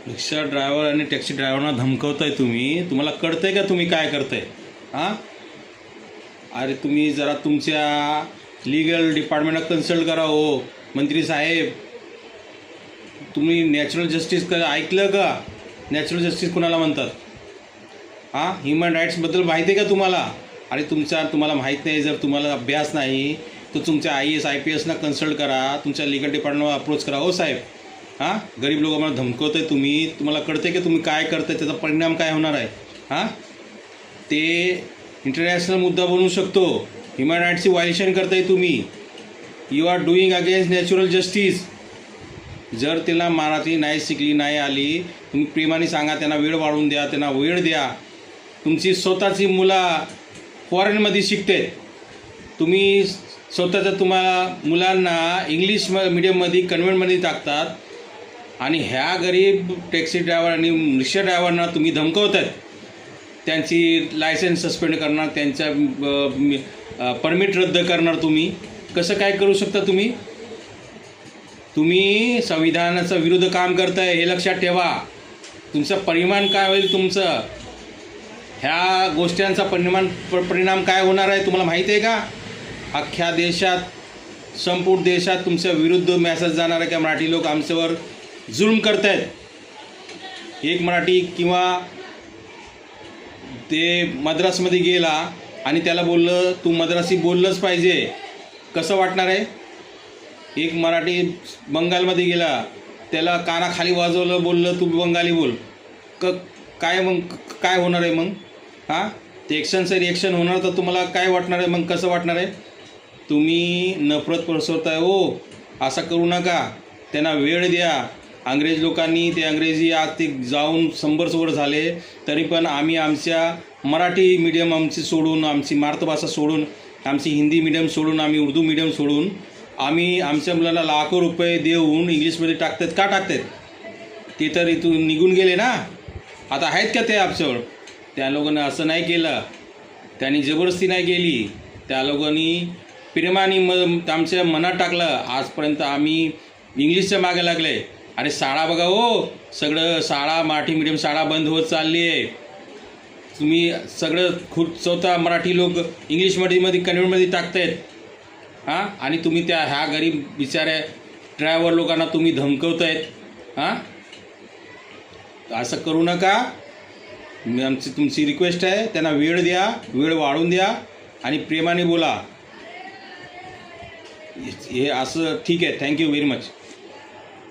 रिक्षा driver आणि taxi ड्रायव्हरना धमकवताय तुम्ही. तुम्हाला कळतंय का तुम्ही काय करताय? हां, अरे तुम्ही जरा तुमच्या लीगल डिपार्टमेंटला कन्सल्ट करा हो मंत्री साहेब. तुम्ही नॅचरल जस्टिस ऐकलं का? नॅचरल जस्टिस कोणाला म्हणतात? हां, ह्युमन राईट्सबद्दल माहिती आहे का तुम्हाला? आणि तुम्हाला माहीत नाही, जर तुम्हाला अभ्यास नाही तर तुमच्या IAS IPSना कन्सल्ट करा, तुमच्या लीगल डिपार्टमेंटला अप्रोच करा हो साहेब. हां, गरीब लोकांना धमकवत आहे तुम्ही. तुम्हाला कळतं आहे की तुम्ही काय करताय, त्याचा परिणाम काय होणार आहे? हां, ते इंटरनॅशनल मुद्दा बनू शकतो. ह्युमन राईट्सची व्हायलेशन करताय तुम्ही. You are doing against natural justice. जर त्याला मराठी नाही शिकली नाही आली, तुम्ही प्रेमाने सांगा, त्यांना वेळ वाढवून द्या, त्यांना वेळ द्या. तुमची स्वतःची मुलं फॉरेनमध्ये शिकते, तुम्ही स्वतःच्या तुम्हाला मुलांना इंग्लिश मीडियममध्ये कन्व्हेंटमध्ये टाकतात आणि ह्या गरीब टॅक्सी ड्रायव्हर आणि रिक्षा ड्रायव्हरना तुम्ही धमकवत आहेत. त्यांची लायसन्स सस्पेंड करणार, त्यांच्या परमिट रद्द करणार. तुम्ही कसं काय करू शकता? तुम्ही संविधानाचा विरुद्ध काम करताय, हे लक्षात ठेवा. तुमचा परिणाम काय होईल? तुमचं ह्या गोष्टींचा परिणाम काय होणार आहे तुम्हाला माहिती आहे का? अख्ख्या देशात, संपूर्ण देशात तुमच्या विरुद्ध मेसेज जाणार आहे की मराठी लोक आमच्यावर जुल्म करत आहेत. एक मराठी किंवा ते मद्रासमध्ये गेला आणि त्याला बोललं तू मद्रासी बोललंच पाहिजे, कसं वाटणार आहे? एक मराठी बंगालमध्ये गेला, त्याला कानाखाली वाजवलं, बोललं तू बंगाली बोल, काय मग काय होणार आहे मग? हां, ते ॲक्शनचं रिॲक्शन होणार, तर तुम्हाला काय वाटणार आहे मग? कसं वाटणार आहे? तुम्ही नफरत पसरवताय हो. असं करू नका. त्यांना वेळ द्या. अंग्रेज लोकांनी ते अंग्रेजी आज ते जाऊन 100 वर्ष झाले, तरी पण आम्ही आमच्या मराठी मीडियम आमची सोडून, आमची मातृभाषा सोडून, आमची हिंदी मीडियम सोडून, आम्ही उर्दू मीडियम सोडून आम्ही आमच्या मुलांना लाखो रुपये देऊन इंग्लिशमध्ये टाकतात. का टाकतात? ते तर इथून निघून गेले ना. आता आहेत का ते आमच्यावर? त्या लोकांनी असं नाही केलं, त्यांनी जबरदस्ती नाही केली, त्या लोकांनी प्रेमाने आमच्या मनात टाकलं. आजपर्यंत आम्ही इंग्लिशच्या मागे लागले. अरे शाळा बघा हो, सगळं शाळा मराठी मीडियम शाळा बंद होत चालली आहे. तुम्ही सगळं खूप स्वतः मराठी लोक इंग्लिश मीडियममध्ये कन्व्हेंटमध्ये टाकतायत. हां, आणि तुम्ही ह्या गरीब बिचाऱ्या ड्रायव्हर लोकांना तुम्ही धमकवतायत. हां, असं करू नका. तुमची रिक्वेस्ट आहे, त्यांना वेळ द्या, वेळ वाढवून द्या आणि प्रेमाने बोला. हे असं ठीक आहे. Thank you very much.